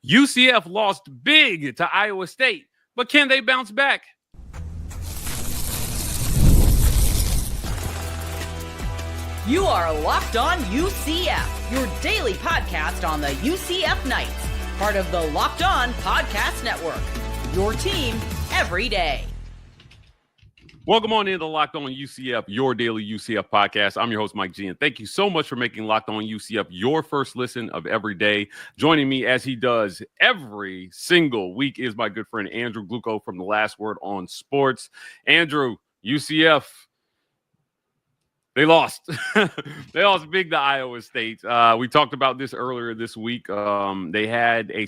UCF lost big to Iowa State, but can they bounce back? You are Locked On UCF, your daily podcast on the UCF Knights, part of the Locked On Podcast Network, your team every day. Welcome on into Locked On UCF, your daily UCF podcast. I'm your host, Mike G, and thank you so much for making Locked On UCF your first listen of every day. Joining me as he does every single week is my good friend Andrew Gluco from The Last Word on Sports. Andrew, UCF, they lost. They lost big to Iowa State. We talked about this earlier this week. They had a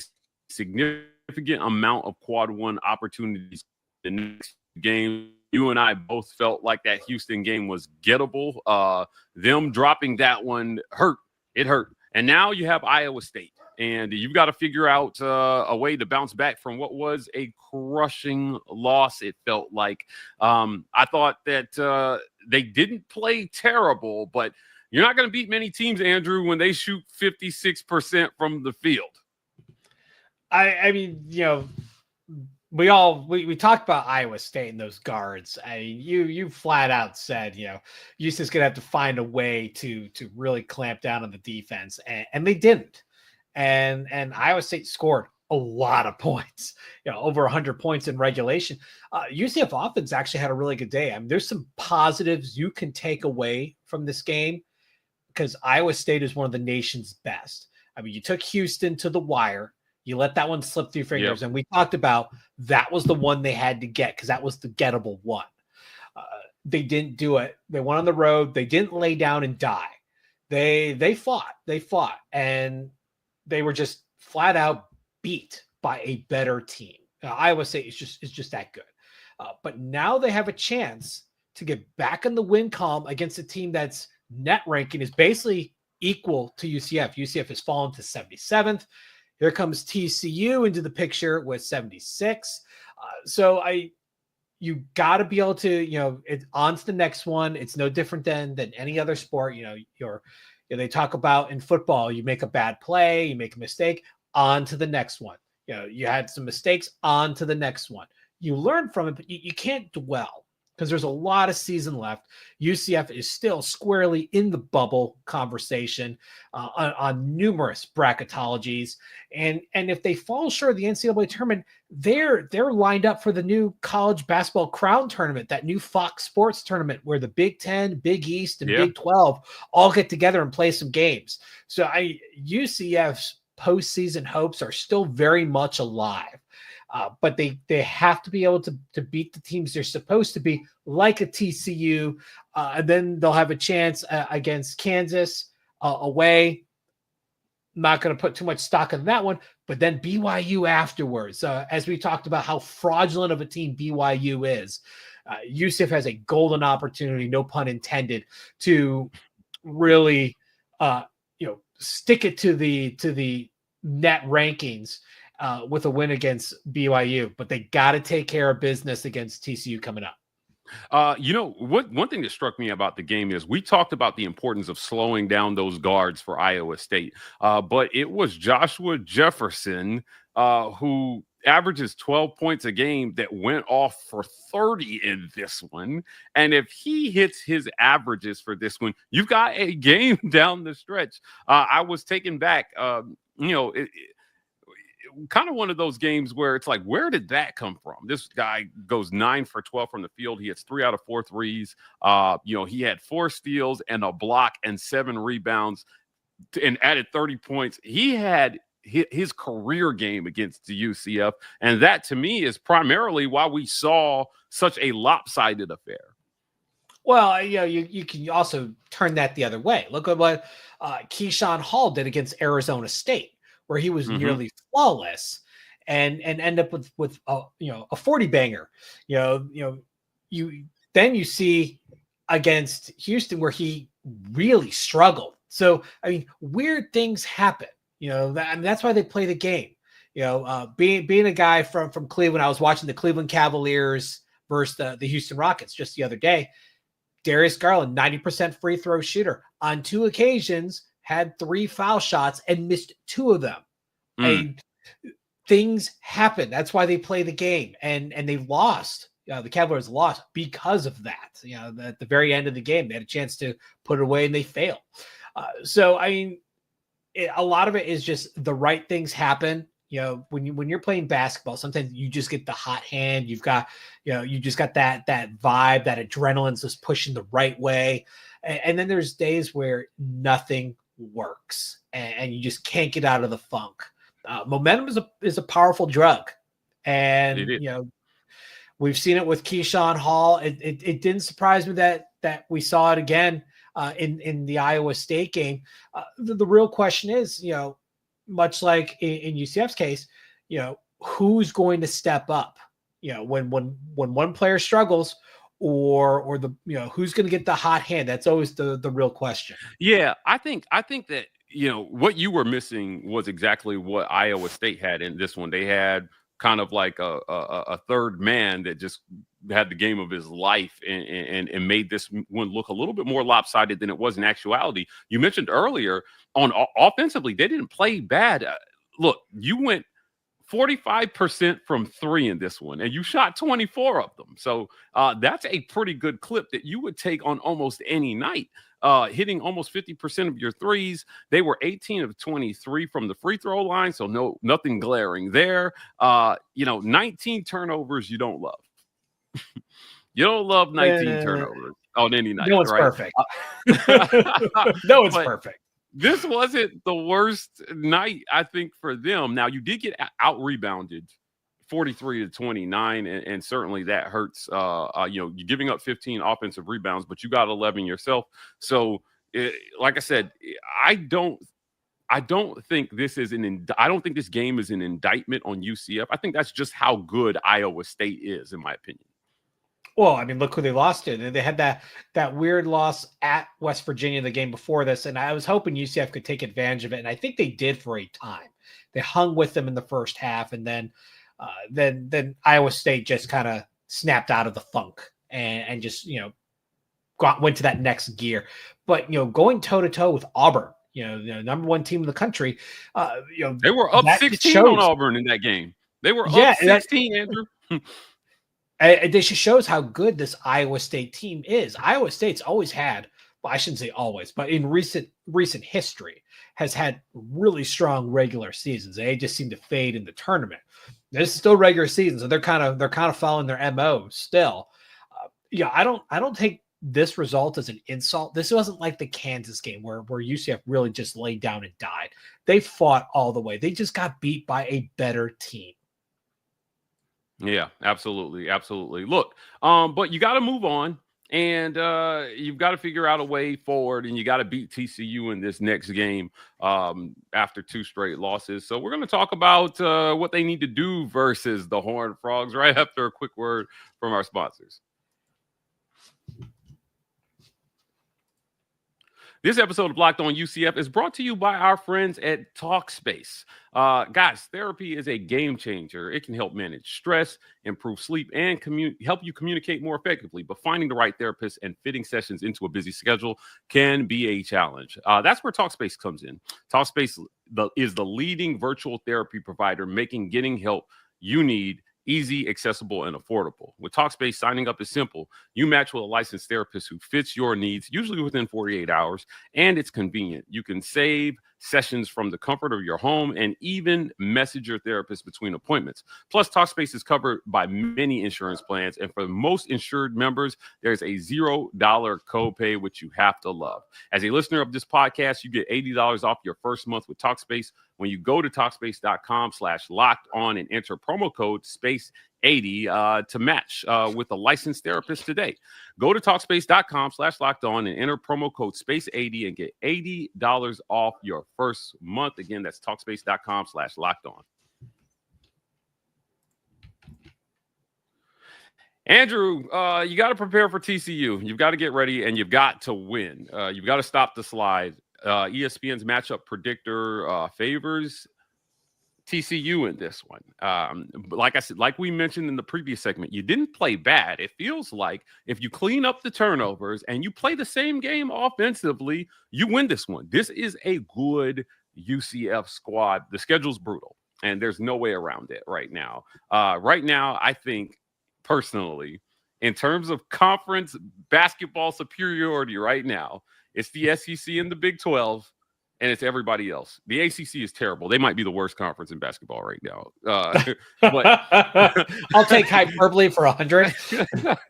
significant amount of quad one opportunities in the next game. You and I both felt like that Houston game was gettable. Them dropping that one hurt. It hurt. And now you have Iowa State. And you've got to figure out a way to bounce back from what was a crushing loss, it felt like. I thought that they didn't play terrible, but you're not going to beat many teams, Andrew, when they shoot 56% from the field. I mean, you know, we talked about Iowa State and those guards. I mean, you flat out said, you know, UCF's gonna have to find a way to really clamp down on the defense, and they didn't. And Iowa State scored a lot of points, you know, over 100 points in regulation. UCF offense actually had a really good day. I mean, there's some positives you can take away from this game because Iowa State is one of the nation's best. I mean, you took Houston to the wire. You let that one slip through your fingers. Yep. And we talked about that was the one they had to get because that was the gettable one. They didn't do it. They went on the road. They didn't lay down and die. They fought. And they were just flat out beat by a better team. Iowa State is just that good. But now they have a chance to get back in the win column against a team that's net ranking is basically equal to UCF. UCF has fallen to 77th. Here comes TCU into the picture with 76. So you got to be able to, you know, it's on to the next one. It's no different than any other sport. You know, they talk about in football, you make a bad play, you make a mistake, on to the next one. You know, you had some mistakes, on to the next one. You learn from it, but you can't dwell because there's a lot of season left. UCF is still squarely in the bubble conversation on numerous bracketologies. And if they fall short of the NCAA tournament, they're lined up for the new college basketball crown tournament, that new Fox Sports tournament where the Big 10, Big East, and Big 12 all get together and play some games. So UCF's postseason hopes are still very much alive. But they have to be able to beat the teams they're supposed to be, like a TCU, and then they'll have a chance against Kansas away. Not going to put too much stock in that one, but then BYU afterwards. As we talked about how fraudulent of a team BYU is, UCF has a golden opportunity, no pun intended, to really stick it to the net rankings. With a win against BYU, but they got to take care of business against TCU coming up. One thing that struck me about the game is we talked about the importance of slowing down those guards for Iowa State, but it was Joshua Jefferson who averages 12 points a game that went off for 30 in this one. And if he hits his averages for this one, you've got a game down the stretch. I was taken back, kind of one of those games where it's like, where did that come from? This guy goes 9 for 12 from the field. He hits 3 out of 4 threes. He had 4 steals and a block and 7 rebounds and added 30 points. He had his career game against the UCF. And that to me is primarily why we saw such a lopsided affair. Well, you can also turn that the other way. Look at what Keyshawn Hall did against Arizona State, where he was nearly flawless and end up with a 40 banger. You see against Houston where he really struggled. So I mean, weird things happen. That's why they play the game. Being a guy from Cleveland, I was watching the Cleveland Cavaliers versus the Houston Rockets just the other day. Darius Garland, 90% free throw shooter, on 2 occasions had 3 foul shots and missed 2 of them. things happen. That's why they play the game, and they lost. The Cavaliers lost because of that. At the very end of the game, they had a chance to put it away and they failed. So, I mean, a lot of it is just the right things happen. When you're playing basketball, sometimes you just get the hot hand. You've got, you just got that vibe, that adrenaline's just pushing the right way. And then there's days where nothing works and you just can't get out of the funk. Momentum is a powerful drug. And, we've seen it with Keyshawn Hall. It didn't surprise me that we saw it again in the Iowa State game. The real question is, much like in UCF's case, who's going to step up? When one player struggles, or the who's going to get the hot hand? That's always the real question. Yeah, I think that what you were missing was exactly what Iowa State had in this one. They had kind of like a third man that just had the game of his life and made this one look a little bit more lopsided than it was in actuality. You mentioned earlier on offensively, they didn't play bad. Look, you went 45% from three in this one, and you shot 24 of them. So that's a pretty good clip that you would take on almost any night. Hitting almost 50% of your threes. They were 18 of 23 from the free throw line, so nothing glaring there. 19 turnovers you don't love. You don't love 19 turnovers on any night. No one's right? perfect. No one's perfect. This wasn't the worst night, I think, for them. Now, you did get out-rebounded 43-29, and certainly that hurts. You're giving up 15 offensive rebounds, but you got 11 yourself. So, like I said, I don't think this is I don't think this game is an indictment on UCF. I think that's just how good Iowa State is, in my opinion. Well, I mean, look who they lost to. They had that weird loss at West Virginia the game before this, and I was hoping UCF could take advantage of it, and I think they did for a time. They hung with them in the first half, and then Iowa State just kind of snapped out of the funk and just went to that next gear. But going toe to toe with Auburn, the number one team in the country, they were up 16 on Auburn in that game. They were up 16, Andrew. It just shows how good this Iowa State team is. Iowa State's always had, well, I shouldn't say always, but in recent history has had really strong regular seasons. They just seem to fade in the tournament. This is still regular season, so they're kind of following their MO still. I don't take this result as an insult. This wasn't like the Kansas game where UCF really just laid down and died. They fought all the way. They just got beat by a better team. Yeah, absolutely. Absolutely. Look, but you got to move on, and you've got to figure out a way forward, and you got to beat TCU in this next game after 2 straight losses. So we're going to talk about what they need to do versus the Horned Frogs right after a quick word from our sponsors. This episode of Locked On UCF is brought to you by our friends at Talkspace. Guys, therapy is a game changer. It can help manage stress, improve sleep, and help you communicate more effectively. But finding the right therapist and fitting sessions into a busy schedule can be a challenge. That's where Talkspace comes in. Talkspace is the leading virtual therapy provider, making getting help you need easy, accessible, and affordable. With Talkspace, signing up is simple. You match with a licensed therapist who fits your needs, usually within 48 hours, and it's convenient. You can save sessions from the comfort of your home and even message your therapist between appointments. Plus, Talkspace is covered by many insurance plans, and for most insured members, there's a $0 copay, which you have to love. As a listener of this podcast, you get $80 off your first month with Talkspace when you go to Talkspace.com/locked-on and enter promo code SPACE80 to match with a licensed therapist today. Go to Talkspace.com/locked-on and enter promo code SPACE80 and get $80 off your first month. Again, that's Talkspace.com/locked-on. Andrew, you got to prepare for TCU. You've got to get ready, and you've got to win. You've got to stop the slide. ESPN's matchup predictor favors TCU in this one. Like I said, like we mentioned in the previous segment, you didn't play bad. It feels like if you clean up the turnovers and you play the same game offensively, you win this one. This is a good UCF squad. The schedule's brutal. And there's no way around it right now. Right now, I think personally, in terms of conference basketball superiority right now, it's the SEC and the Big 12, and it's everybody else. The ACC is terrible. They might be the worst conference in basketball right now. But I'll take hyperbole for 100.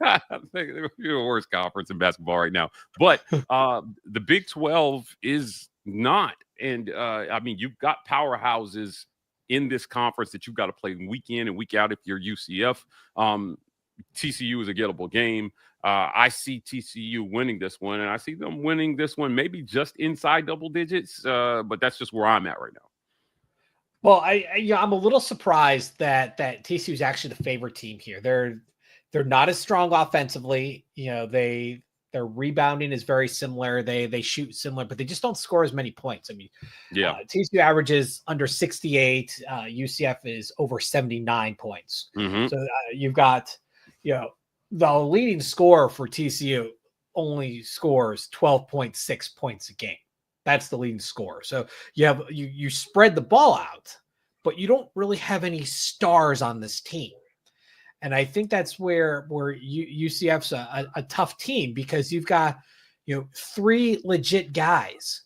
I think they're the worst conference in basketball right now. But the Big 12 is not. And, I mean, you've got powerhouses in this conference that you've got to play week in and week out if you're UCF. TCU is a gettable game. I see TCU winning this one, and I see them winning this one maybe just inside double digits, but that's just where I'm at right now. Well, I'm a little surprised that TCU is actually the favorite team here. They're not as strong offensively. Their rebounding is very similar. They shoot similar, but they just don't score as many points. I mean, TCU averages under 68. UCF is over 79 points. Mm-hmm. So you've got, the leading scorer for TCU only scores 12.6 points a game. That's the leading scorer. So you spread the ball out, but you don't really have any stars on this team. And I think that's where UCF's a tough team, because you've got, 3 legit guys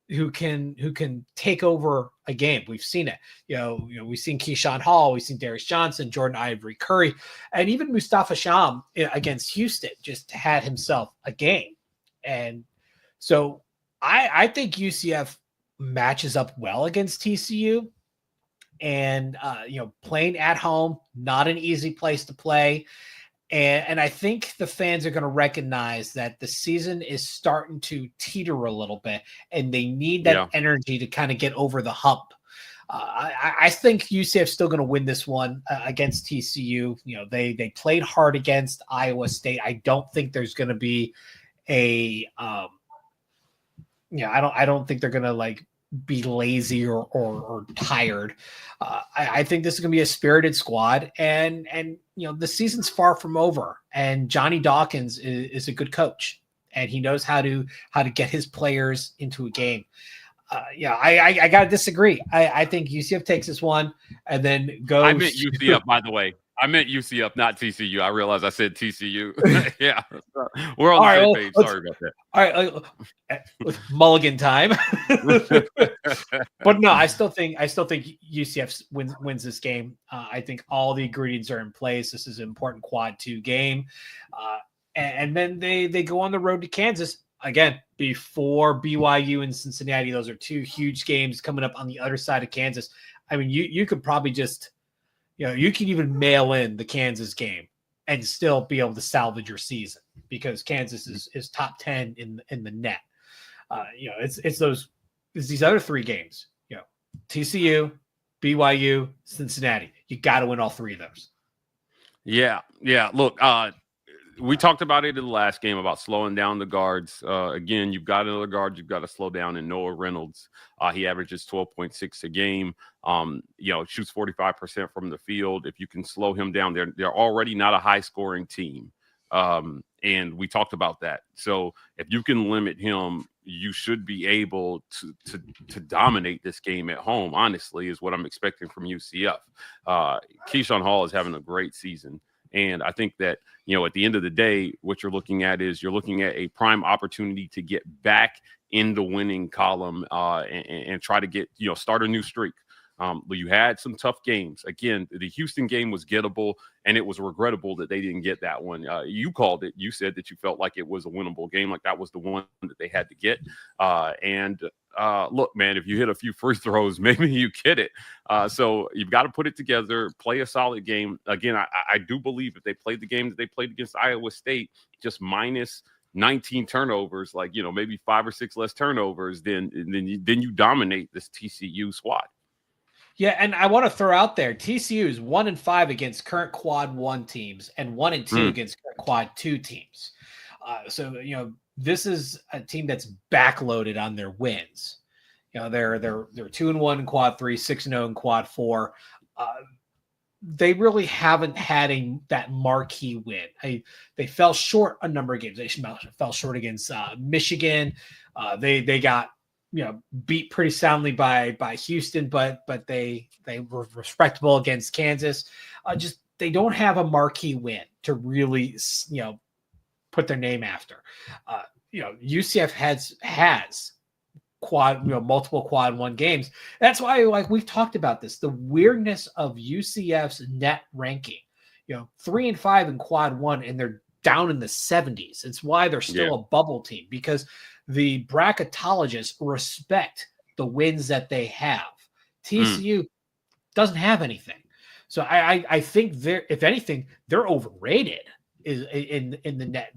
who can take over a game. We've seen it. We've seen Keyshawn Hall, we've seen Darius Johnson, Jordan Ivory Curry, and even Mustafa Sham against Houston just had himself a game. And so I think UCF matches up well against TCU. And, playing at home, not an easy place to play. And I think the fans are going to recognize that the season is starting to teeter a little bit, and they need that energy to kind of get over the hump. I think UCF's still going to win this one against TCU. They played hard against Iowa State. I don't think there's going to be I don't think they're going to be lazy or tired. I think this is going to be a spirited squad, and the season's far from over, and Johnny Dawkins is a good coach, and he knows how to get his players into a game. I got to disagree. I think UCF takes this one and then goes. I meant UCF, by the way. I meant UCF, not TCU. I realized I said TCU. Yeah, we're on the same page. Sorry about that. All right, mulligan time. But no, I still think UCF wins this game. I think all the ingredients are in place. This is an important quad 2 game, and then they go on the road to Kansas again before BYU and Cincinnati. Those are 2 huge games coming up on the other side of Kansas. I mean, you could probably just. You can even mail in the Kansas game and still be able to salvage your season, because Kansas is top 10 in the net. It's these other 3 games. TCU, BYU, Cincinnati. You got to win all 3 of those. Yeah. Look, we talked about it in the last game about slowing down the guards. Again, you've got another guard you've got to slow down in Noah Reynolds. He averages 12.6 a game. Shoots 45% from the field. If you can slow him down, they're already not a high-scoring team. And we talked about that. So if you can limit him, you should be able to dominate this game at home, honestly, is what I'm expecting from UCF. Keyshawn Hall is having a great season. And I think that, at the end of the day, what you're looking at a prime opportunity to get back in the winning column and try to get, start a new streak. You had some tough games. Again, the Houston game was gettable, and it was regrettable that they didn't get that one. You called it. You said that you felt like it was a winnable game, like that was the one that they had to get. Look, man, if you hit a few free throws, maybe you get it. So you've got to put it together, play a solid game. Again, I do believe if they played the game that they played against Iowa State, just minus 19 turnovers, maybe 5 or 6 less turnovers, then you dominate this TCU squad. Yeah, and I want to throw out there, TCU is 1-5 against current quad 1 teams and 1-2 against current quad 2 teams. So this is a team that's backloaded on their wins. They're 2-1 in quad 3, 6-0 in quad 4. They really haven't had that marquee win. They fell short a number of games. They fell short against Michigan. They got beat pretty soundly by Houston, but they were respectable against Kansas. They don't have a marquee win to really put their name after. UCF has multiple quad one games. That's why, like, we've talked about this, the weirdness of UCF's net ranking. 3-5 in quad one, and they're down in the 70s. It's why they're still a bubble team, because the bracketologists respect the wins that they have. TCU doesn't have anything. So I think if anything, they're overrated in the net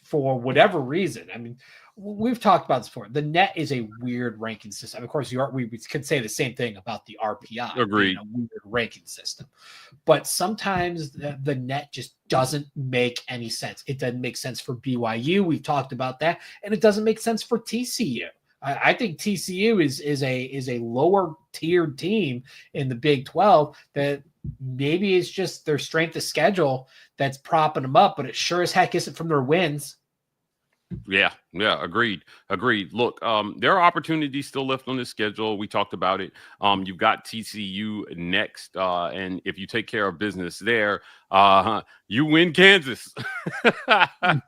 for whatever reason. I mean, we've talked about this before. The net is a weird ranking system. Of course, we can say the same thing about the RPI. Agreed. A weird ranking system. But sometimes the net just doesn't make any sense. It doesn't make sense for BYU. We've talked about that. And it doesn't make sense for TCU. I think TCU is a lower tiered team in the Big 12 that maybe it's just their strength of schedule that's propping them up, but it sure as heck isn't from their wins. Yeah, agreed. Look, there are opportunities still left on this schedule. We talked about it. You've got TCU next, and if you take care of business there, you win Kansas.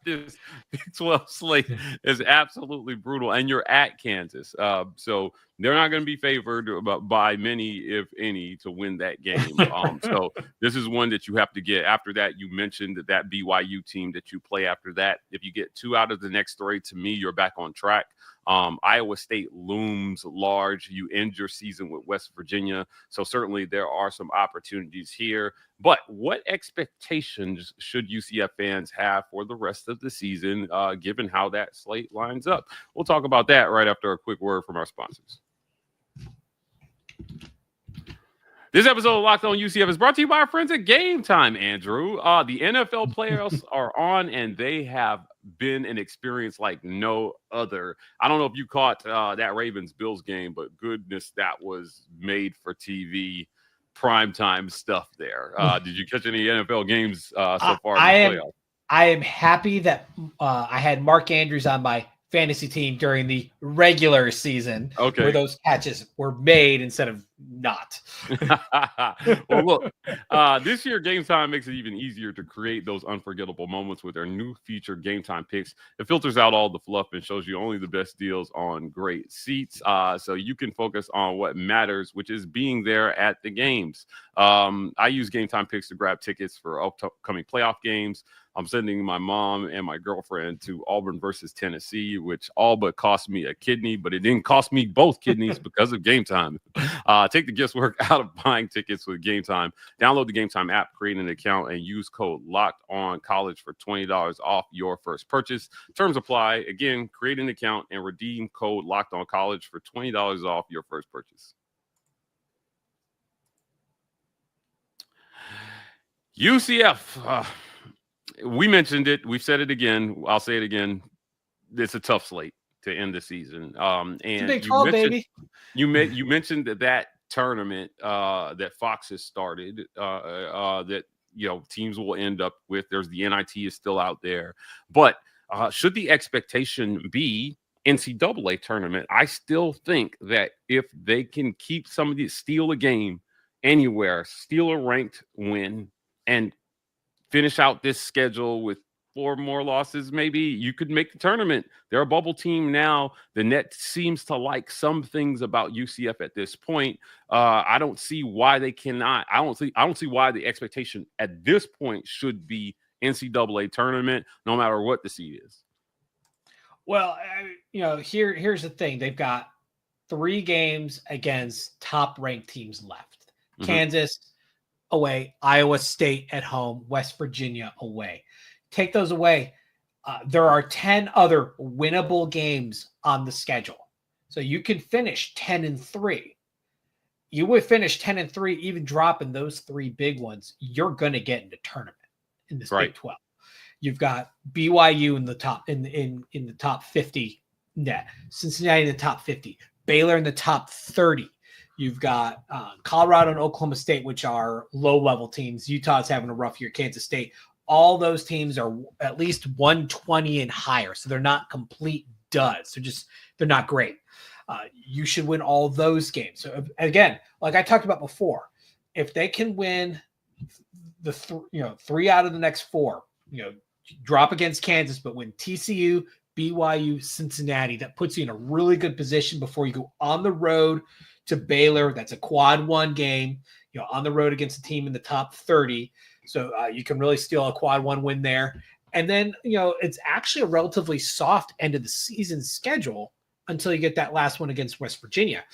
This Big 12 slate is absolutely brutal, and you're at Kansas. So they're not going to be favored by many, if any, to win that game. So this is one that you have to get. After that, you mentioned that BYU team that you play after that. If you get 2 out of the next 3, to me, you're back on track. Iowa State looms large. You end your season with West Virginia. So certainly there are some opportunities here. But what expectations should UCF fans have for the rest of the season, given how that slate lines up? We'll talk about that right after a quick word from our sponsors. This episode of Locked On UCF is brought to you by our friends at Game Time, Andrew. The NFL playoffs are on, and they have been an experience like no other. I don't know if you caught that Ravens-Bills game, but goodness, that was made for TV primetime stuff there. Did you catch any NFL games so far in the playoffs? I am happy that I had Mark Andrews on my fantasy team during the regular season, where those catches were made instead of not. Well, look, this year Game Time makes it even easier to create those unforgettable moments with their new feature Game Time Picks. It filters out all the fluff and shows you only the best deals on great seats, so you can focus on what matters, which is being there at the games. I use Game Time Picks to grab tickets for upcoming playoff games. I'm sending my mom and my girlfriend to Auburn versus Tennessee, which all but cost me a kidney, but it didn't cost me both kidneys because of Game Time. Take the guesswork out of buying tickets with Game Time. Download the Game Time app, create an account, and use code LOCKEDONCollege for $20 off your first purchase. Terms apply. Again, create an account and redeem code LOCKEDONCollege for $20 off your first purchase. UCF. We mentioned it. We've said it again. I'll say it again. It's a tough slate to end the season. And Big 12, baby. You mentioned that tournament that Fox has started that teams will end up with. There's the NIT is still out there, but should the expectation be NCAA tournament? I still think that if they can keep some of these, steal a game anywhere, steal a ranked win, and finish out this schedule with 4 more losses, maybe you could make the tournament. They're a bubble team now. The net seems to like some things about UCF at this point. I don't see why they cannot. I don't see why the expectation at this point should be NCAA tournament, no matter what the seed is. Well, here's the thing. They've got 3 games against top-ranked teams left. Mm-hmm. Kansas away, Iowa State at home, West Virginia away. Take those away. There are 10 other winnable games on the schedule. So you can finish 10-3. You would finish 10-3, even dropping those 3 big ones. You're going to get into tournament in this Big 12. You've got BYU in the top in the top 50 net, Cincinnati in the top 50, Baylor in the top 30. You've got Colorado and Oklahoma State, which are low-level teams. Utah's having a rough year. Kansas State. All those teams are at least 120 and higher, so they're not complete duds. They're not great. You should win all those games. So again, like I talked about before, if they can win the 3 out of the next 4, drop against Kansas, but win TCU, BYU, Cincinnati, that puts you in a really good position before you go on the road to Baylor. That's a quad 1 game, on the road against a team in the top 30. So you can really steal a quad 1 win there. And then, it's actually a relatively soft end of the season schedule until you get that last one against West Virginia.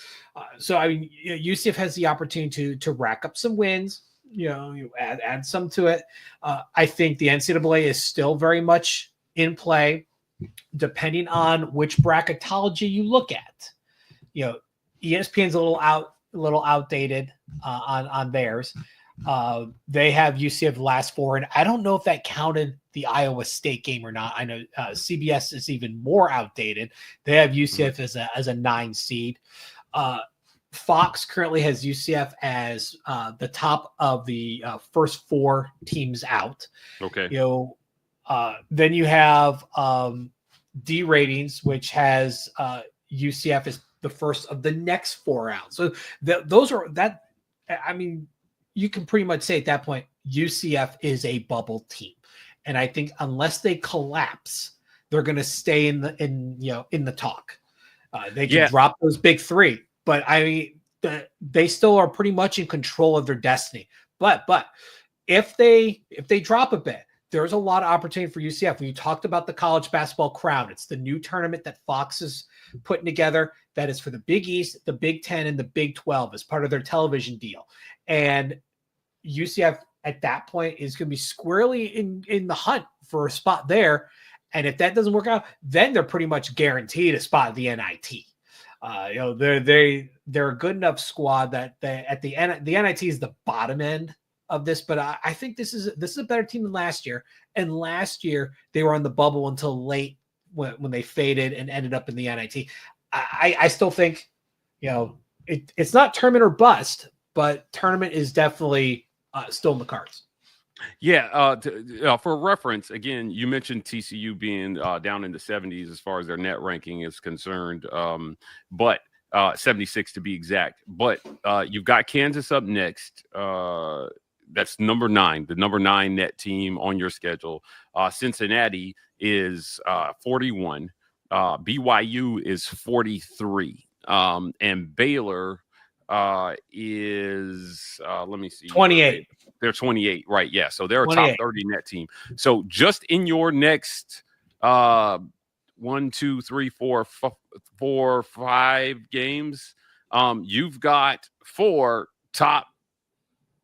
So, UCF has the opportunity to rack up some wins, you add some to it. I think the NCAA is still very much in play, depending on which bracketology you look at. ESPN's a little outdated on theirs. They have UCF last 4, and I don't know if that counted the Iowa State game or not. I know CBS is even more outdated. They have UCF as a 9 seed. Fox currently has UCF as the top of the first 4 teams out. Okay. Then you have D Ratings, which has UCF as the first of the next 4 out. So those are that. I mean, you can pretty much say at that point, UCF is a bubble team. And I think unless they collapse, they're going to stay in the talk. They can drop those big 3, but they still are pretty much in control of their destiny. But if they drop a bit, there's a lot of opportunity for UCF. When you talked about the college basketball crown, it's the new tournament that Fox is putting together that is for the Big East, the Big 10, and the Big 12 as part of their television deal. And UCF at that point is going to be squarely in the hunt for a spot there. And if that doesn't work out, then they're pretty much guaranteed a spot at the NIT. They're a good enough squad that at the end, the NIT is the bottom end of this, but I think this is a better team than last year. And last year they were on the bubble until late when they faded and ended up in the NIT. I still think, it's not tournament or bust, but tournament is definitely still in the cards. Yeah. For reference, again, you mentioned TCU being down in the 70s as far as their net ranking is concerned, but 76 to be exact. But you've got Kansas up next. That's number 9, the number 9 net team on your schedule. Cincinnati is 41. BYU is 43. And Baylor is let me see, 28. They're 28, right? Yeah, so they're a top 30 net team. So just in your next 1, 2, 3, 4, 5 games, you've got 4 top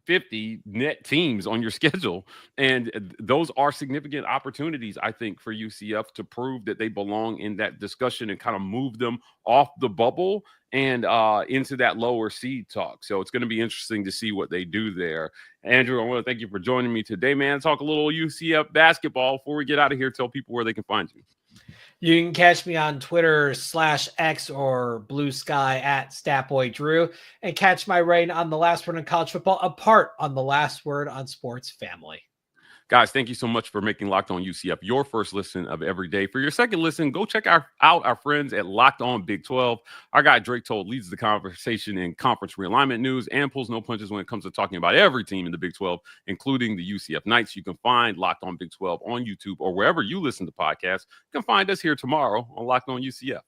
50 net teams on your schedule, and those are significant opportunities, I think, for UCF to prove that they belong in that discussion and kind of move them off the bubble and into that lower seed talk. So it's going to be interesting to see what they do there. Andrew, I want to thank you for joining me today, man. Talk a little UCF basketball before we get out of here. Tell people where they can find you. You can catch me on Twitter /X or Blue Sky at StatBoyDrew, and catch my reign on The Last Word on College Football, a part on The Last Word on Sports Family. Guys, thank you so much for making Locked On UCF your first listen of every day. For your second listen, go check out our friends at Locked On Big 12. Our guy Drake Told leads the conversation in conference realignment news and pulls no punches when it comes to talking about every team in the Big 12, including the UCF Knights. You can find Locked On Big 12 on YouTube or wherever you listen to podcasts. You can find us here tomorrow on Locked On UCF.